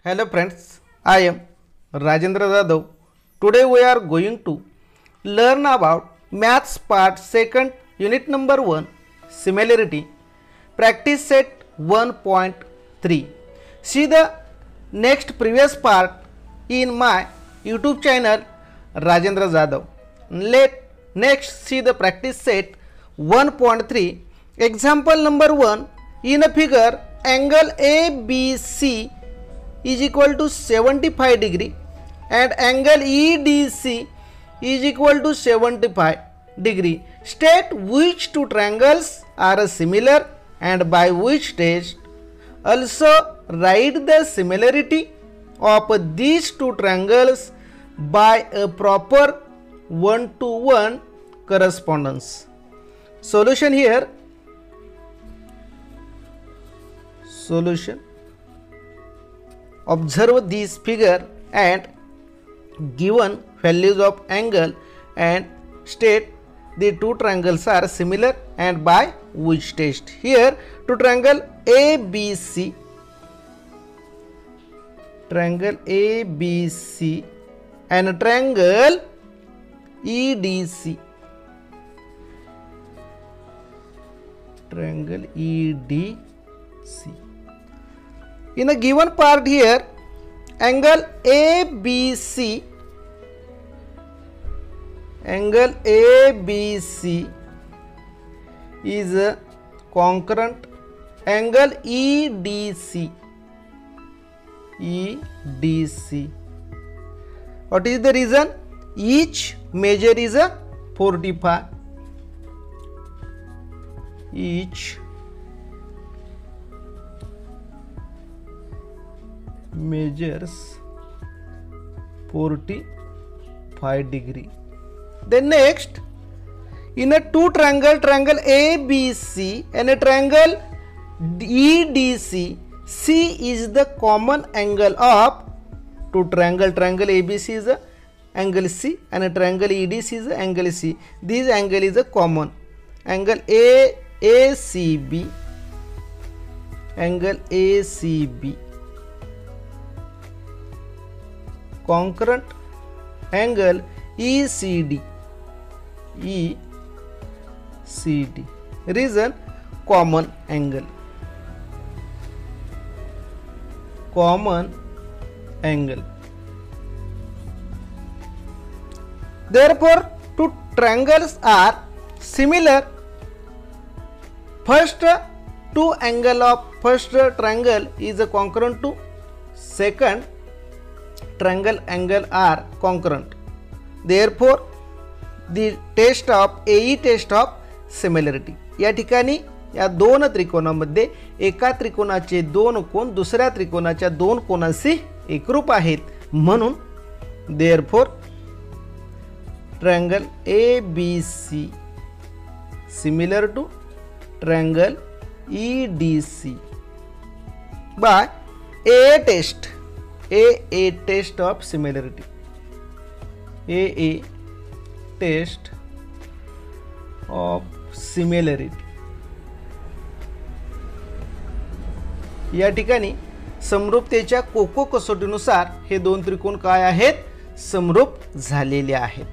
Hello friends, I am Rajendra Jadhav. Today we are going to learn about Maths Part 2nd Unit number 1 Similarity Practice Set 1.3. See the next previous part in my YouTube channel Rajendra Jadhav. Let next see the practice set 1.3. Example number 1. In a figure, angle ABC is equal to 75 degree and angle EDC is equal to 75 degree. State which two triangles are similar and by which test. Also write the similarity of these two triangles by a proper 1-to-1 correspondence. Solution here. Solution. Observe this figure and given values of angle and state the two triangles are similar and by which test. Here to triangle ABC, and triangle EDC, in a given part here, angle ABC is a concurrent angle EDC. What is the reason? Each measure is a 45. Each measures 45 degree. Then next, in a two triangle ABC and a triangle EDC, C is the common angle of two triangle ABC is a angle C and a triangle EDC is a angle C. This angle is a common angle ACB, concurrent angle ECD. Reason common angle. Therefore, two triangles are similar. First two angle of first triangle is a concurrent to second triangle angle are concurrent. Therefore, the test of AE test of similarity. या ठिकाणी या दोन त्रिकोणामध्ये एका त्रिकोणाचे दोन कोन दुसऱ्या त्रिकोणाच्या दोन कोनांशी एकरूप आहेत म्हणून therefore triangle ABC similar to triangle EDC by AA test of similarity. AA test of similarity. या ठिकाणी समरूपतेच्या कोको कसोटीनुसार हे दोन त्रिकोण काय आहेत? समरूप झालेले आहेत.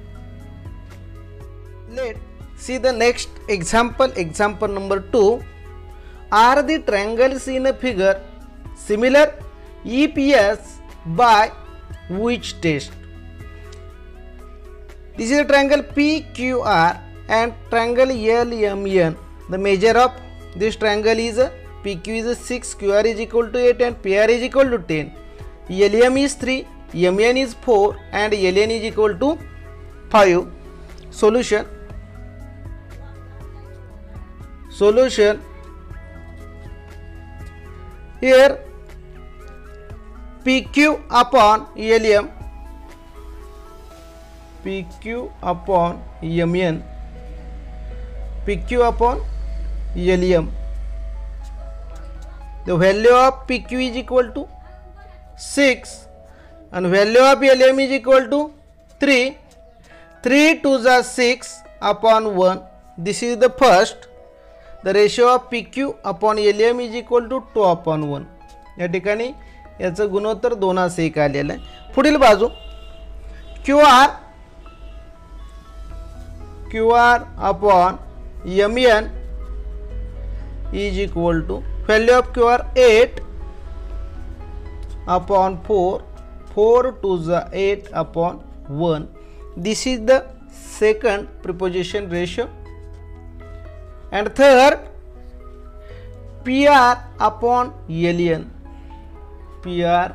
Let's see the next example. Example number 2. Are the triangles in a figure similar? If yes, by which test? This is a triangle PQR and triangle LMN. The measure of this triangle is PQ is 6, QR is equal to 8 and PR is equal to 10. LM is 3, MN is 4 and LN is equal to 5. Solution. Here PQ upon LM, PQ upon MN, PQ upon LM. The value of PQ is equal to 6 and value of LM is equal to 3. 3 to the 6 upon 1. This is the first. The ratio of PQ upon LM is equal to 2 upon 1. या ठिकाणी याचं गुणोत्तर 2:1 आलेलं आहे. पुढील बाजू Q R upon mn is equal to value of QR 8 upon 4 to the 8 upon 1. This is the second preposition ratio. And third, PR upon ln. PR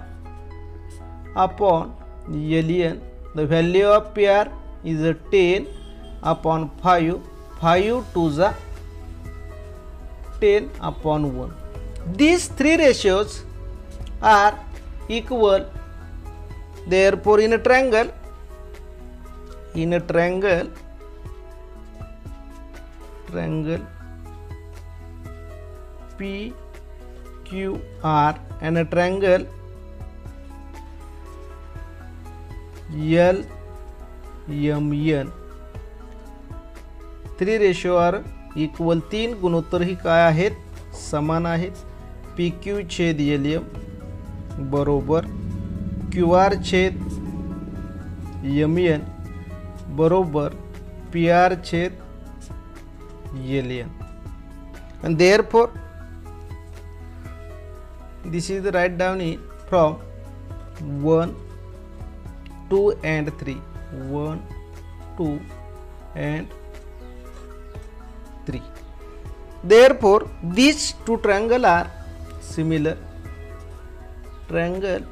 upon ln. The value of PR is 10 upon 5 to the 10 upon 1. These three ratios are equal. Therefore, in a triangle PQR and a triangle LMN, three ratio are equal. 3 गुणोत्तर ही काय आहेत? समान आहेत. PQ छेद LM बरोबर QR छेद MN बरोबर PR छेद LN. And therefore this is the write down in from 1, 2 and 3. 1, 2 and 3. Therefore these two triangles are similar. Triangle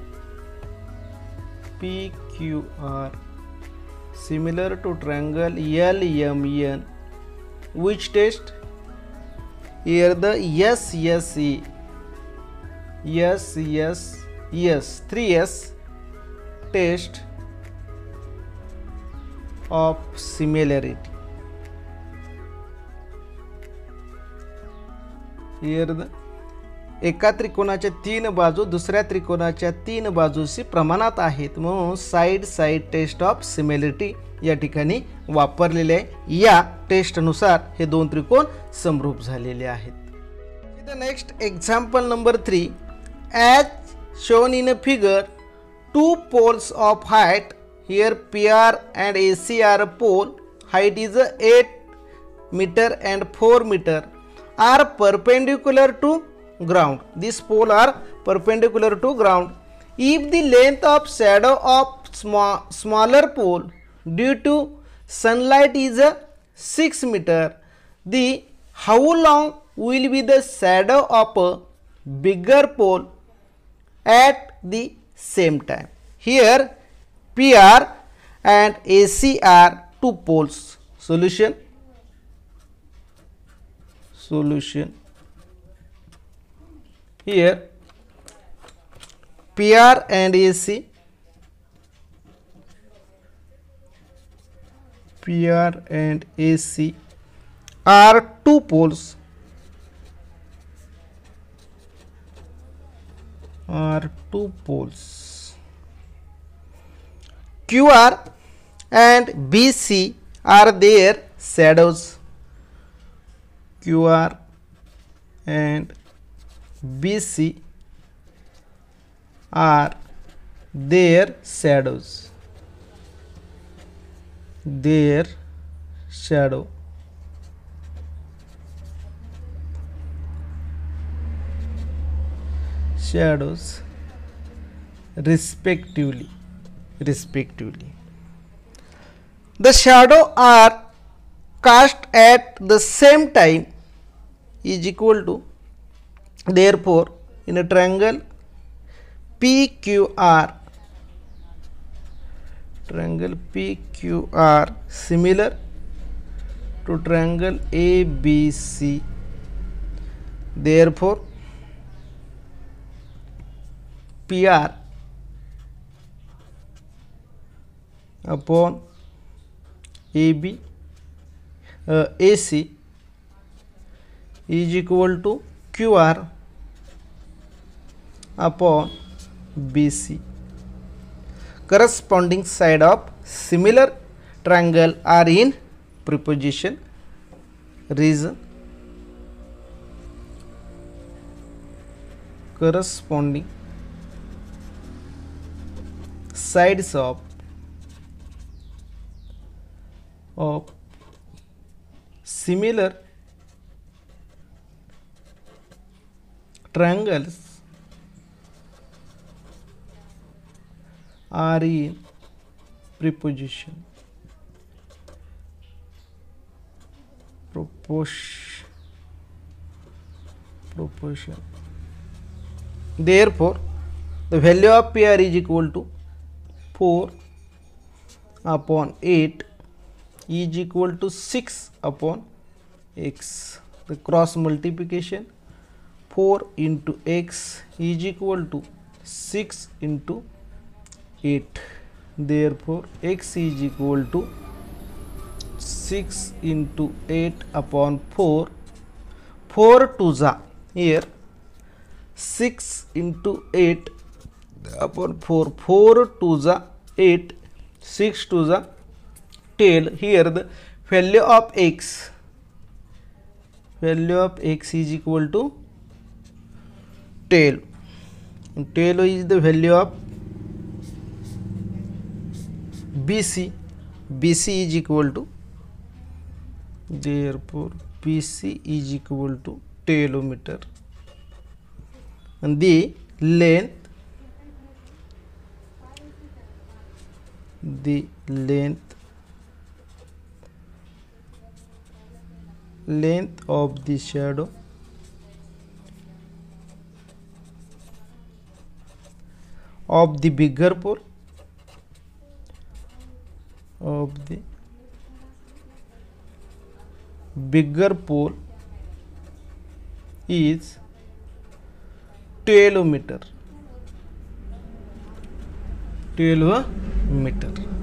PQR similar to triangle LMN, which test? Here the SSE 3S test of similarity. Here the एका त्रिकोणाच्या 3 बाजू दुसऱ्या त्रिकोणाच्या 3 बाजूशी प्रमाणात आहेत, म्हणून side test of similarity या ठिकाणी वापरलेले आहे. या टेस्टनुसार हे दोन त्रिकोण समरूप झालेले आहेत. The next example number 3. As shown in a figure, 2 poles of height, here PR and AC are a pole, height is 8 meter and 4 meter, are perpendicular to ground. These poles are perpendicular to ground. If the length of shadow of smaller pole due to sunlight is 6 meter, the how long will be the shadow of a bigger pole at the same time? Here PR and AC are 2 poles. Solution. Here PR and AC are 2 poles. QR and BC are their shadows. QR and BC are their shadows. Respectively. The shadow are cast at the same time is equal to, therefore in a triangle PQR similar to triangle ABC, therefore PR upon AC is equal to QR upon BC. Corresponding side of similar triangle are in preposition region. Corresponding sides of similar triangles are in proportion. Therefore, the value of PR is equal to 4 upon 8 is equal to 6 upon x. The cross multiplication 4 into x is equal to 6 into 8. Therefore, x is equal to 6 into 8 upon 4. 4 to the here 6 into 8 upon 4. 4 to the 8, 6 to the tail. Here the value of x is equal to tail. Tail is the value of BC. BC is equal to, therefore BC is equal to tailometer, and the length of the shadow of the bigger pole is tailometer.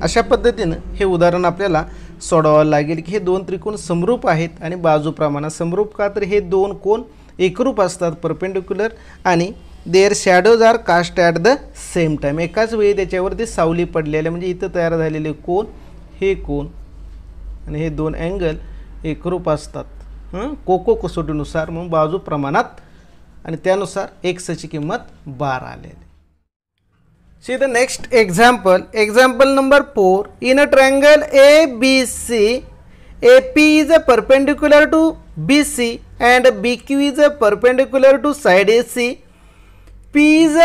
अशा पद्धतीनं हे उदाहरण आपल्याला सोडवावं लागेल की हे दोन त्रिकोण समरूप आहेत आणि बाजू प्रमाणात समरूप का, तर हे दोन कोण एकरूप असतात परपेंडिक्युलर, आणि their shadows are cast at the same time. एकाच वेळी त्याच्यावरती सावली पडलेल्या, म्हणजे इथं तयार झालेले कोण हे कोण आणि हे दोन अँगल एकरूप असतात कोको कसोटीनुसार, म्हणून बाजू प्रमाणात, आणि त्यानुसार एक्सची किंमत 12 आलेली. See the next example. Example number 4. In a triangle ABC, AP is a perpendicular to BC and BQ is a perpendicular to side AC. P is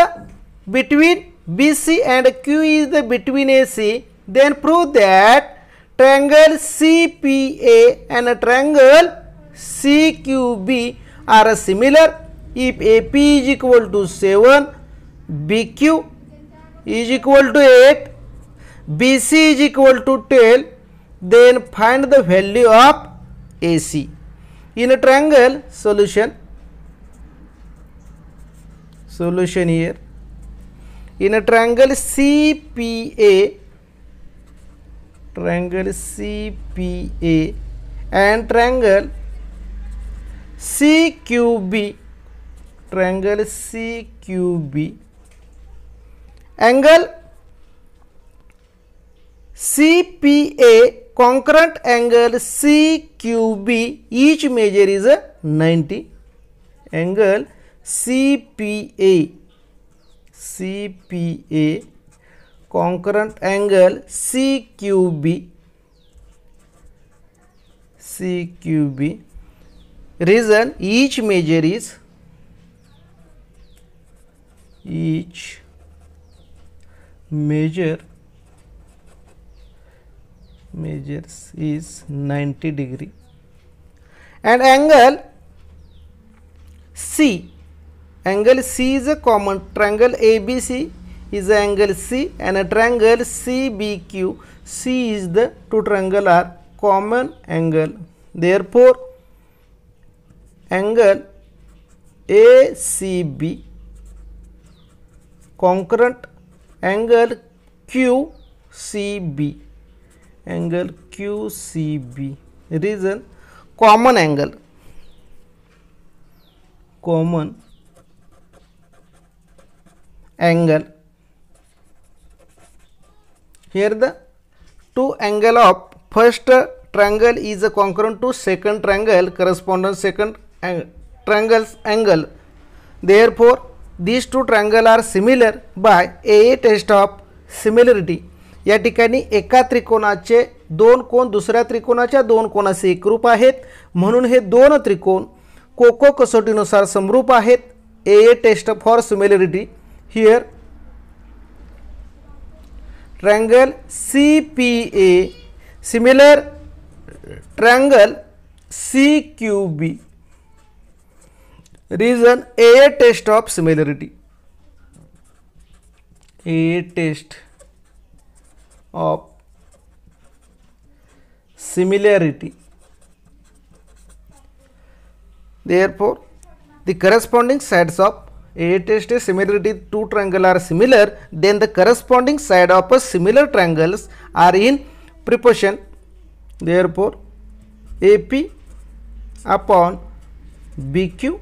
between BC and Q is between AC. Then prove that triangle CPA and a triangle CQB are similar if AP is equal to 7, BQ is equal to 8, BC is equal to 10, then find the value of AC. In a triangle, solution here. In a triangle CPA and triangle CQB, angle CPA concurrent angle CQB, each measure is 90. Angle CPA concurrent angle CQB, reason each measure is 90 degree, and angle C is a common triangle. ABC is a angle C, and a triangle CBQ, C is the two triangle are common angle. Therefore, angle ACB concurrent angle QCB, reason common angle, here the two angle of first triangle is a concurrent to second triangle, corresponding second triangle's angle. Therefore, these two triangles are similar by a test of similarity, या ठिकाणी एका त्रिकोणाचे दोन कोण दुसऱ्या त्रिकोणाच्या दोन कोणाचे एकरूप आहेत, म्हणून हे दोन त्रिकोण कोको कसोटीनुसार समरूप आहेत. A test for similarity. Here triangle CPA similar triangle CQB. Reason A test of similarity. A test of similarity. Therefore, the corresponding sides of A test a similarity two triangles are similar, then the corresponding side of a similar triangles are in proportion. Therefore, AP upon BQ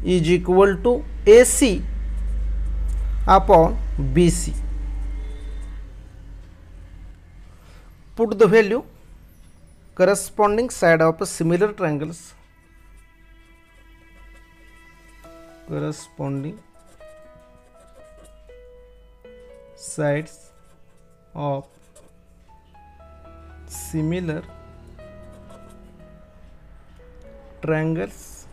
is equal to AC upon BC. Put the value corresponding side of a similar triangles. Corresponding sides of similar triangles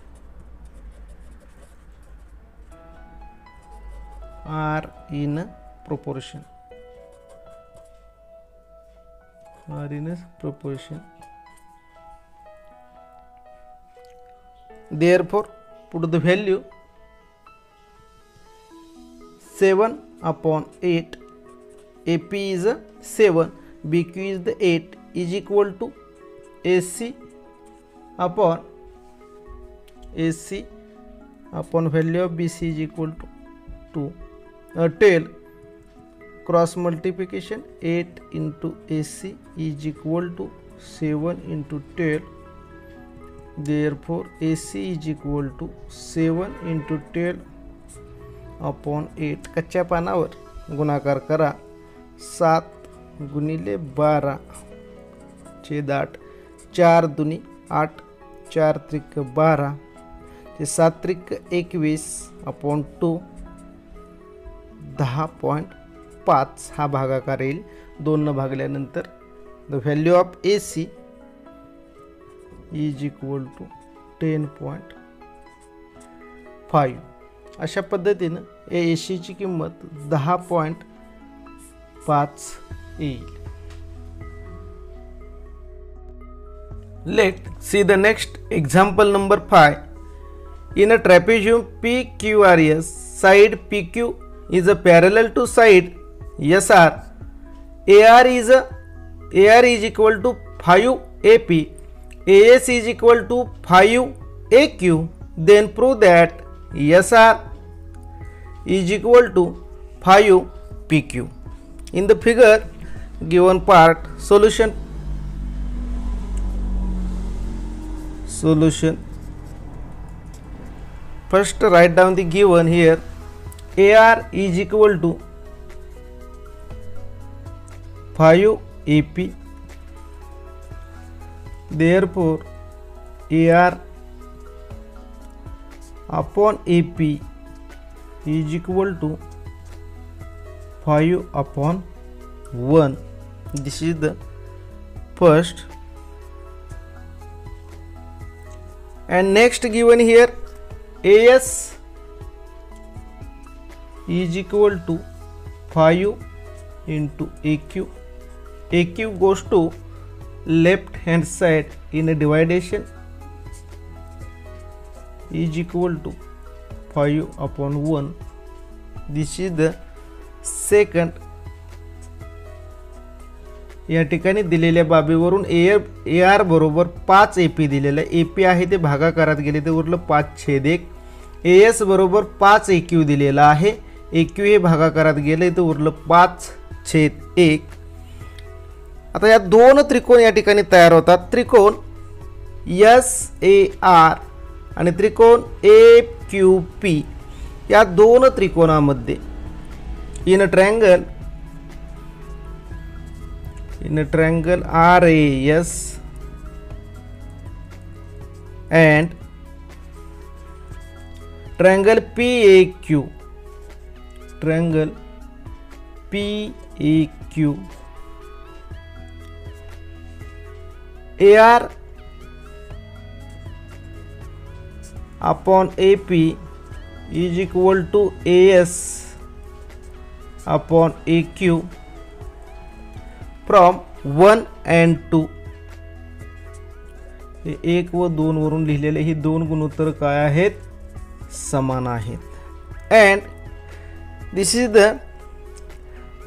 are in proportion. Therefore, put the value 7 upon 8, AP is 7, BQ is the 8 is equal to AC upon value of BC is equal to 12. Cross multiplication 8 into AC is equal to 7 into 12. Therefore, AC is equal to 7 into 12 upon 8. कच्च्या पानावर गुणाकार करा. 7 गुणिले 12 छेद 8, 4 दुनी 8, 4 त्रिक 12 ते 7 त्रिक 21 अपॉन 2 10.5 हा भागाकार येईल. 2 न भागल्यानंतर the value of AC is equal to 10.5. अशा पद्धतीनं AC ची किंमत 10.5 येईल. Let's see the next example number 5. In a trapezium PQRS, side PQ is a parallel to side SR. AR is equal to 5 AP. AS is equal to 5 AQ. Then prove that SR is equal to 5 PQ. In the figure given part, solution. First write down the given here. AR is equal to 5 AP. Therefore, AR upon AP is equal to 5 upon 1. This is the first. And next given here, AS is equal to 5 into AQ. AQ goes to left hand side in a dividation is equal to 5 upon 1. This is the second. या ठिकाणी दिलेल्या बाबीवरून AR बरोबर 5 AP दिलेलं आहे. AP आहे ते भागाकारात गेले ते उरलं 5/1. AS बरोबर 5 AQ दिलेला आहे. AQ हे भागाकारात गेले ते उरलं 5/1. आता या दोन त्रिकोण या ठिकाणी तयार होतात. त्रिकोण SAR आणि त्रिकोण AQP. या दोन त्रिकोणामध्ये in a triangle RAS and triangle PAQ. AQ, AR upon AP is equal to AS upon AQ from 1 and 2. हे 1 व 2 वरून लिहिलेले ही दोन गुणोत्तर काय आहेत, समान आहेत. And this is the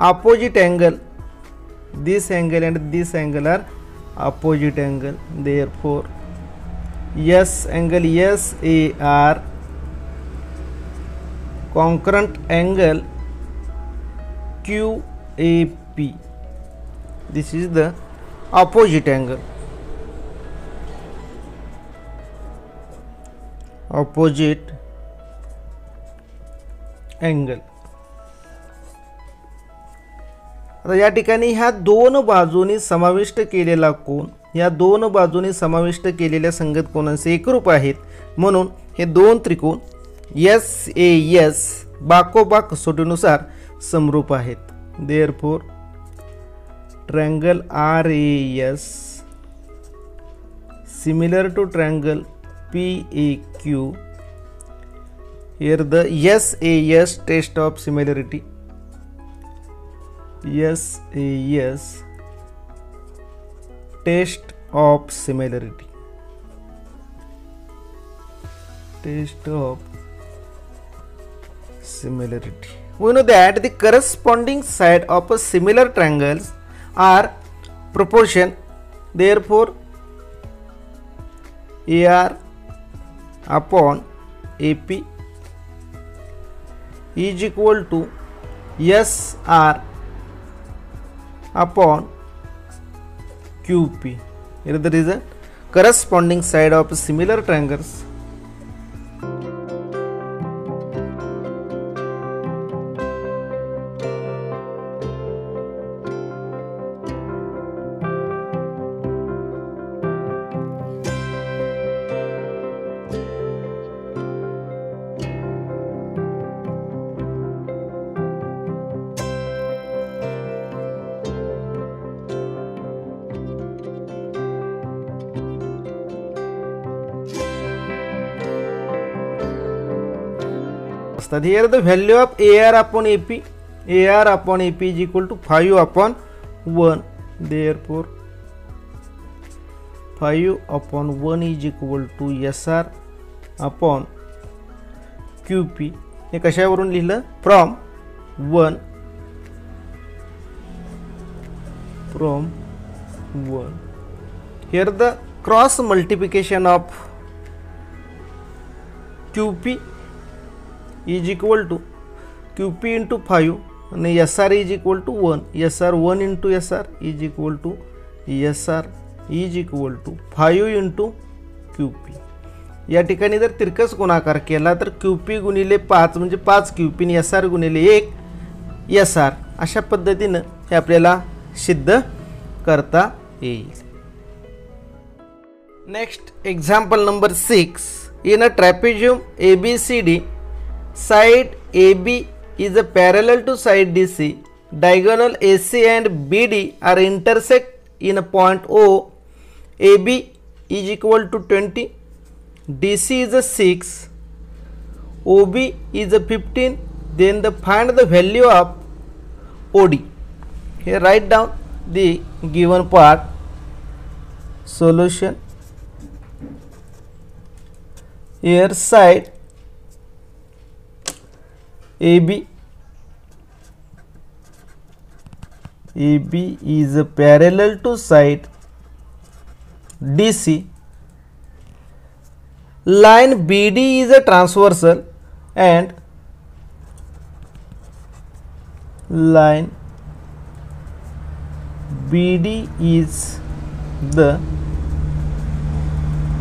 opposite angle. This angle and this angle are opposite angle. Therefore, S angle SAR concurrent angle QAP. This is the opposite angle. Opposite angle. आता या ठिकाणी ह्या दोन बाजूंनी समाविष्ट केलेला कोन या दोन बाजूंनी समाविष्ट केलेल्या संगत कोनांचे एकरूप आहेत, म्हणून हे दोन त्रिकोण SAS बाकोबाक कसोटीनुसार समरूप आहेत. Therefore triangle RAS similar to triangle PAQ. Here the SAS test of similarity. SAS test of similarity. Test of similarity. We know that the corresponding side of a similar triangles are proportion. Therefore, AR upon AP is equal to SR upon QP. Here there is a corresponding side of similar triangles. Here the value of AR upon AP is equal to 5 upon 1. Therefore, 5 upon 1 is equal to SR upon QP. हे कशावरून लिहिलं, from 1 Here the cross multiplication of QP is equal to QP into 5 and SR is equal to 1. SR 1 into SR is equal to SR is equal to 5 into QP. या ठिकाणी जर तिरकस गुणाकार केला तर QP गुणिले 5 म्हणजे 5 QP आणि SR गुणिले 1 SR अशा पद्धतीने हे आपल्याला सिद्ध करता येईल. Next example number 6. In a trapezium ABCD, side AB is a parallel to side DC. Diagonal AC and BD are intersect in a point O. AB is equal to 20. DC is a 6. OB is a 15. Then find the value of OD. Here write down the given part. Solution. Here side AB is a parallel to side DC. Line BD is a transversal and line BD is the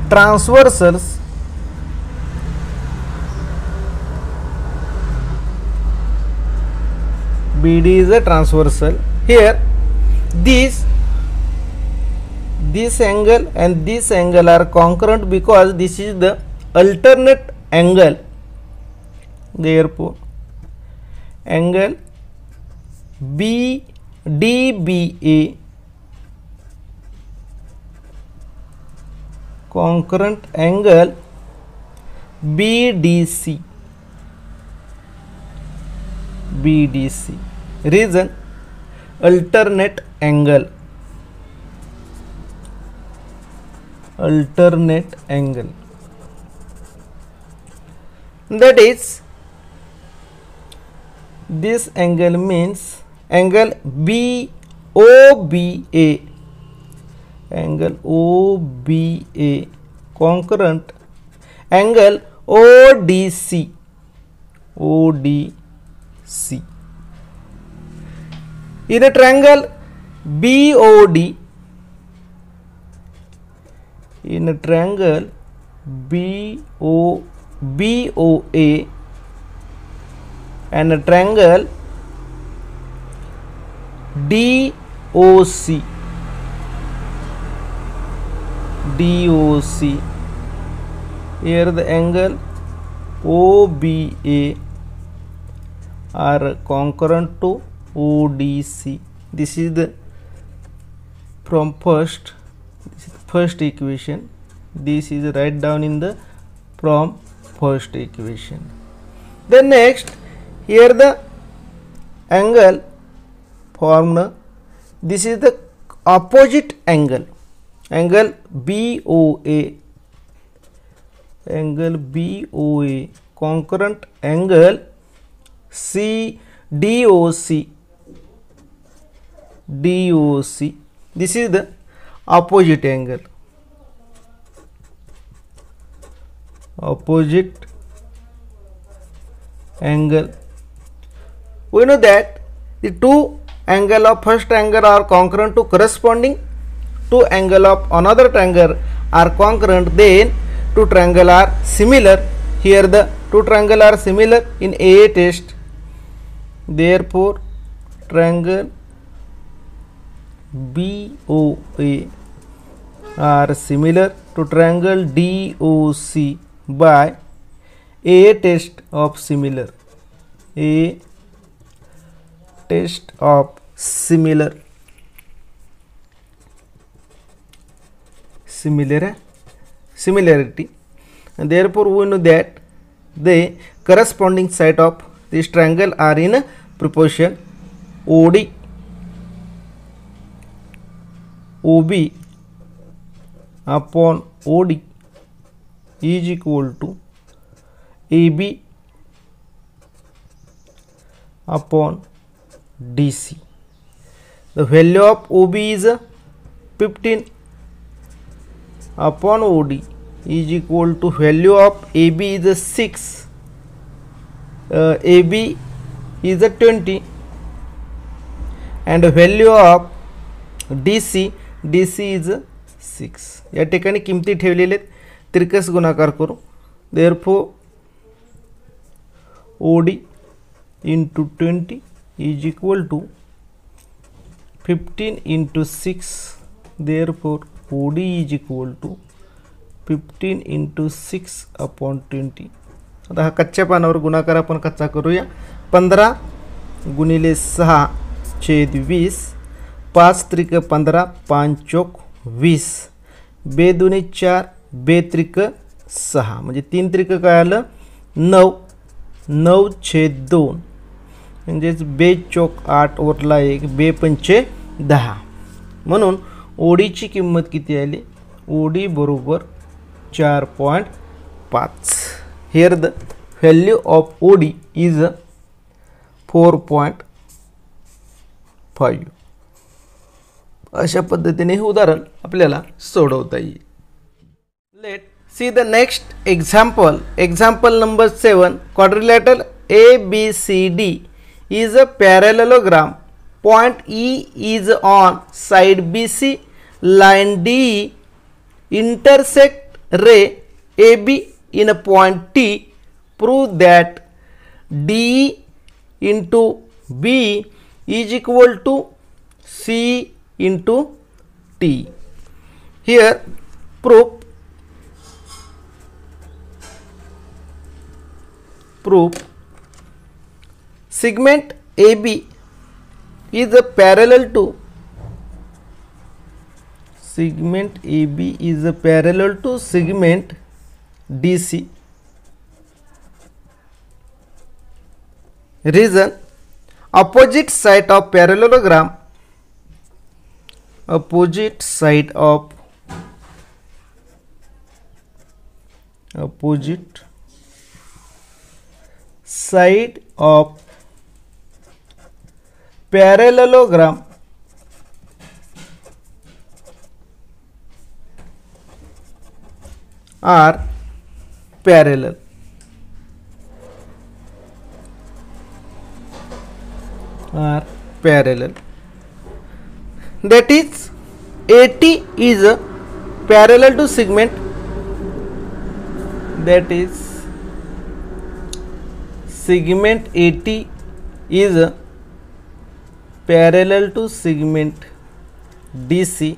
transversals. BD is a transversal. Here this angle and this angle are concurrent because this is the alternate angle. Therefore, angle BAD DBA concurrent angle BDC. Reason alternate angle. That is, this angle means angle OBA, concurrent angle ODC. In a triangle BOA and a triangle DOC. Here the angle OBA are concurrent to ODC. This is the first equation. This is write down in the from first equation. Then next, here the angle formed. This is the opposite angle. Angle BOA. Concurrent angle DOC. This is the opposite angle. We know that the two angle of first angle are concurrent to corresponding two angle of another triangle are concurrent, then two triangle are similar. Here the two triangle are similar in AA test. Therefore, triangle BOA are similar to triangle DOC by A test of similar. Similarity, and therefore we know that the corresponding side of this triangle are in proportion. OB upon OD is equal to AB upon DC. The value of OB is 15 upon OD is equal to value of AB is 6. AB is 20 and value of DC is 6. या ठिकाणी किमती ठेवलेले तिरकस गुणाकार करू. Therefore, OD into 20 is equal to 15 into 6. Therefore, OD is equal to 15 into 6 upon 20. आता हा कच्च्या पानावर गुणाकार आपण कच्चा करूया. 15 गुणिले 6 छेद 20. 5 त्रिक 15, 5 चौक 20. 2 दुनी 4, 2 त्रिक 6 म्हणजे 3 त्रिक काय आलं 9. 9 छेद 2 म्हणजेच 2 चौक 8 उरला 1. 2 पंचे 10. म्हणून ओडीची किंमत किती आली. ओडी बरोबर 4.5. Here the value of OD is 4.5. अशा पद्धतीने हे उदाहरण आपल्याला सोडवता येईल. Let see the next example. Example number 7. Quadrilateral ABCD is a parallelogram. Point E is on side BC. Line D intersect ray AB in a point T. Prove that D into B is equal to C into T. Here proof segment AB is a parallel to segment AB is a parallel to segment DC. Reason: opposite side of parallelogram, opposite side of parallelogram are parallel. That is, AT is parallel to segment, that is segment AT is parallel to segment DC,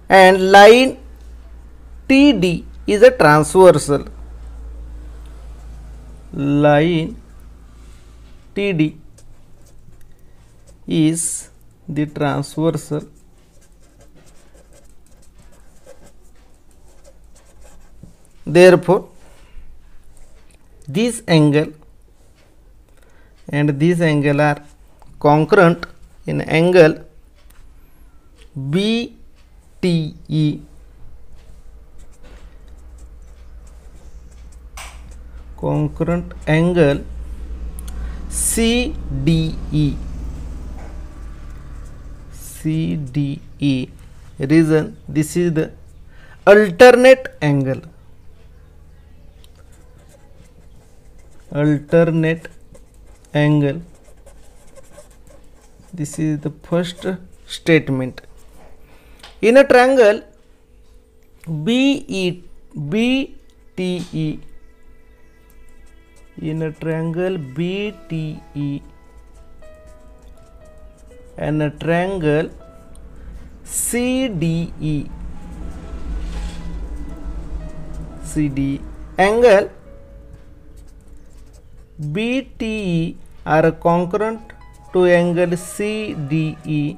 and line TD is a transversal. Line TD is the transversal. Therefore, this angle and this angle are congruent in angle BTE. Congruent angle CDE. Reason: this is the alternate angle. This is the first statement. In a triangle BTE, in a triangle BTE and a triangle CDE, angle BTE are congruent to angle CDE.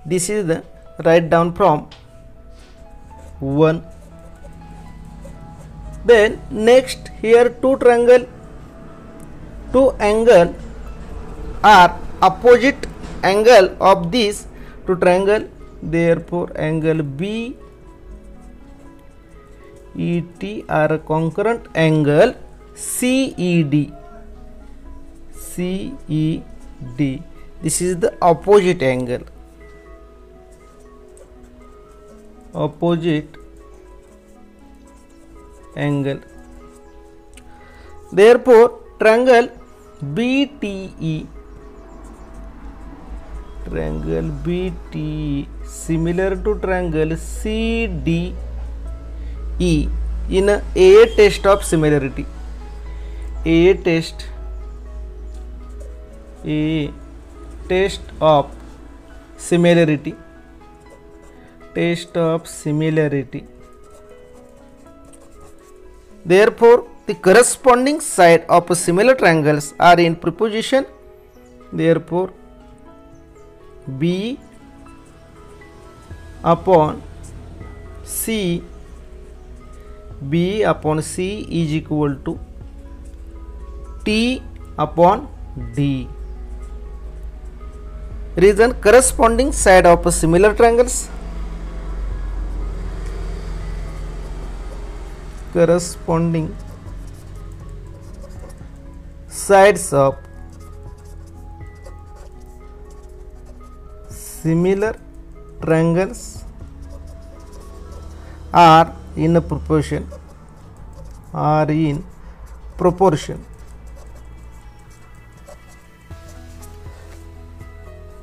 This is the write down from 1. Then next, here two angle are opposite angle of this two triangle. Therefore, angle BET are congruent angle CED. This is the opposite angle. Therefore, triangle BTE similar to triangle CDE in a test of similarity. Test of similarity. Therefore, the corresponding side of similar triangles are in proposition. Therefore, B upon C is equal to T upon D. Reason: corresponding side of similar triangles. Corresponding sides of similar triangles are in proportion.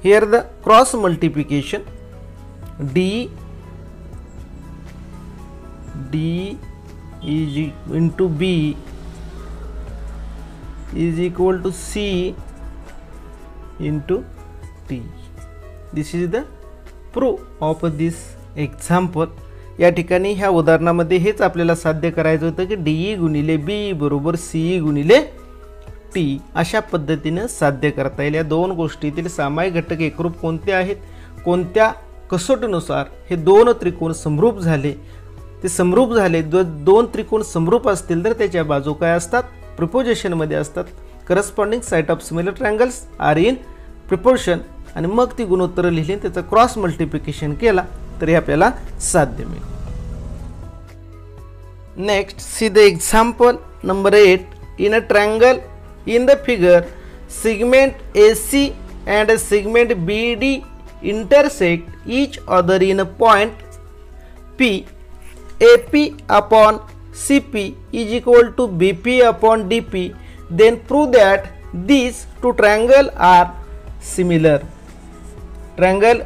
Here the cross multiplication D is into B is equal to C into T. This is the proof of this example. या ठिकाणी ह्या उदाहरणामध्ये हेच आपल्याला साध्य करायचं होतं की DE गुणिले B बरोबर CE गुणिले टी अशा पद्धतीने साध्य करता येईल. या दोन गोष्टीतील सामायिक घटक एकरूप कोणते आहेत, कोणत्या कसोटीनुसार हे दोन त्रिकोण समरूप झाले, ते समरूप झाले. दोन त्रिकोण समरूप असतील तर त्याच्या बाजू काय असतात, प्रिपोजिशनमध्ये असतात. Corresponding side of similar triangles are in proportion. आणि मग ती गुणोत्तर लिहिली, त्याचं क्रॉस मल्टिप्लिकेशन केला तरी आपल्याला साध्य मिळेल. Next, see the example number 8. In a triangle in the figure, segment AC and segment BD intersect each other in a point P. AP upon CP is equal to BP upon DP. Then prove that these two triangles are similar. Triangle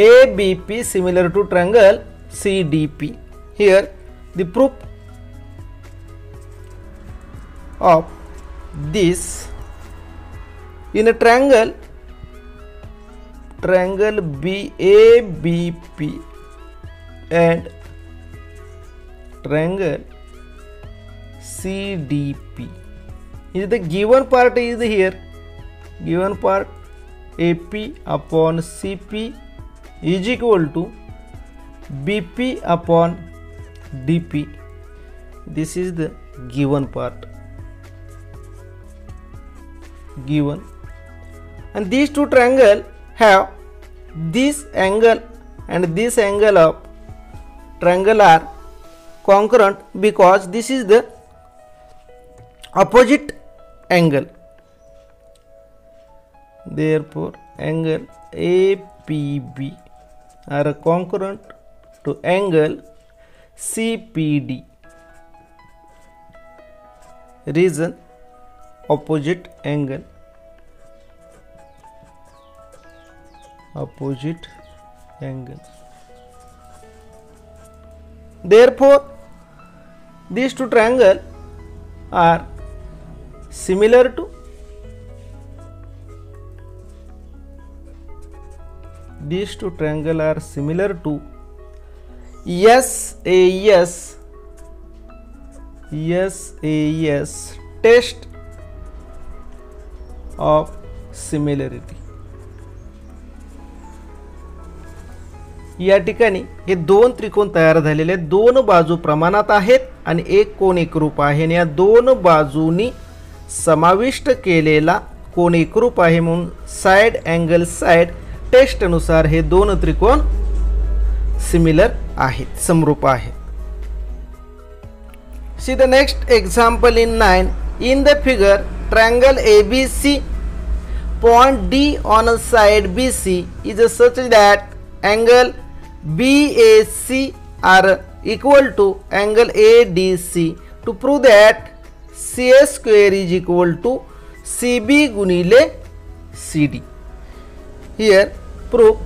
ABP similar to triangle CDP. Here the proof of this: in a triangle BABP and triangle CDP is the given part is here, given part AP upon CP is equal to BP upon DP. This is the given part, given, and these two triangles have this angle and this angle of triangle are congruent because this is the opposite angle. Therefore angle APB are congruent to angle CPD. Reason: opposite angle, opposite angle. Therefore these two triangles are similar to SAS test of similarity. या ठिकाणी हे दोन त्रिकोण तयार झालेले आहेत, दोन बाजू प्रमाणात आहेत आणि एक कोन एकरूप आहे. आणि या दोन बाजूंनी समाविष्ट केलेला कोन एकरूप आहे म्हणून साइड अँगल साइड टेस्ट नुसार हे दोन त्रिकोण सिमिलर आहेत, समरूप आहेत. See the next example in 9. In the figure, triangle ABC, point D on a side BC is such that angle BAC are equal to angle ADC. To prove that CA square is equal to CB गुणिले CD. Here proof.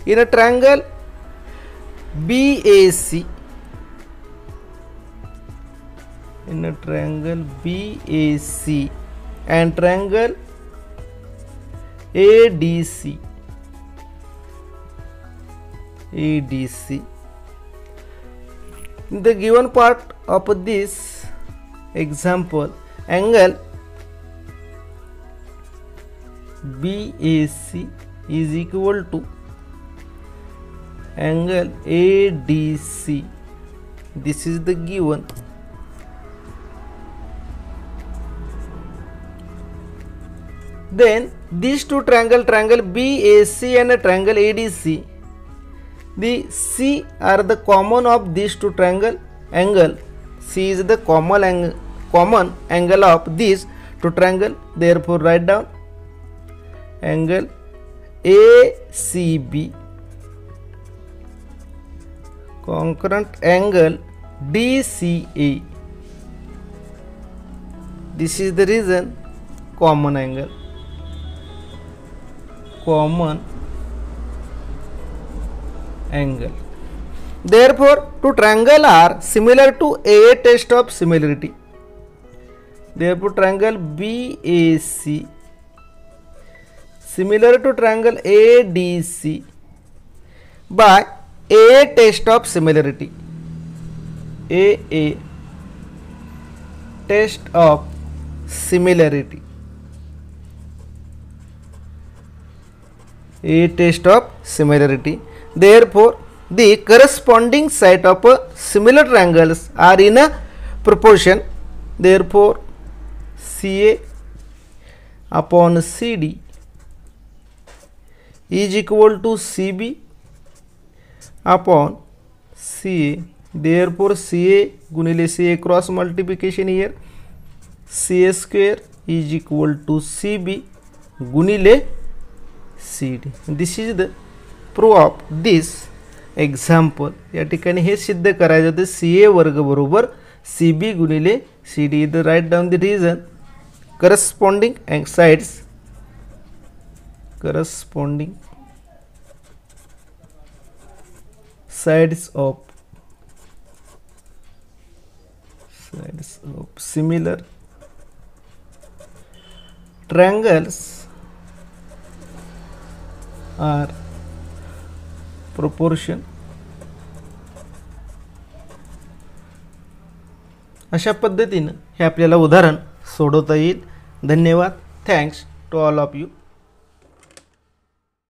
In a triangle BAC, in a triangle BAC and triangle ADC, in the given part of this example, angle BAC is equal to angle ADC. This is the given. Then these two triangle BAC and a triangle ADC, the C are the common of these two triangle. Angle C is the common angle of these two triangle. Therefore write down angle ACB concurrent angle DCA. This is the reason common angle. Therefore two triangle are similar to a test of similarity. Therefore triangle BAC similar to triangle ADC by a test of similarity. A test of similarity. A test of similarity. Therefore, the corresponding side of similar triangles are in a proportion. Therefore, CA upon CD is equal to CB upon CA. Therefore, CA गुणिले CA cross multiplication here, CA square is equal to CB गुणिले CD. This is the proof of this example. या ठिकाणी हे सिद्ध करायचं होतं CA वर्ग बरोबर CB गुणिले CD. इथं write down the reason. Corresponding sides of similar triangles are proportion. अशा पद्धतीनं हे आपल्याला उदाहरण सोडवता येईल. धन्यवाद. Thanks to all of you.